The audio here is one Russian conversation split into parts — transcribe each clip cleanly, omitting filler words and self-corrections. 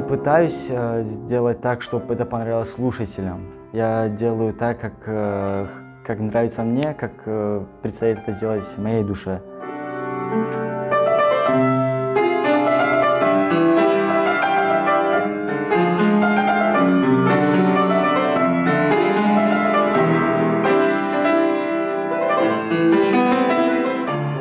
пытаюсь сделать так, чтобы это понравилось слушателям. Я делаю так, как нравится мне, как предстоит это сделать моей душе.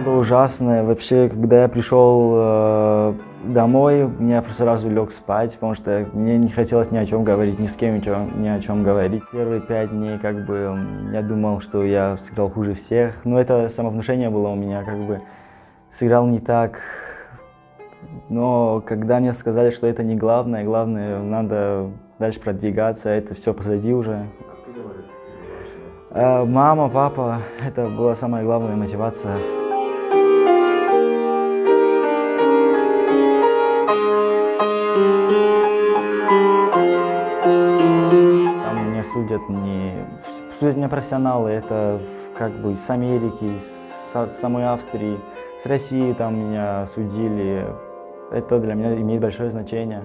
Было ужасно. Вообще, когда я пришел домой, я сразу лег спать, потому что мне не хотелось ни о чем говорить, ни с кем ни о чем говорить. Первые 5 дней я думал, что я сыграл хуже всех, но это самовнушение было у меня, сыграл не так. Но когда мне сказали, что это не главное, главное, надо дальше продвигаться, это все позади уже. Мама, папа, это была самая главная мотивация. Там меня судят не профессионалы, это с Америки, с самой Австрии, с России там меня судили. Это для меня имеет большое значение.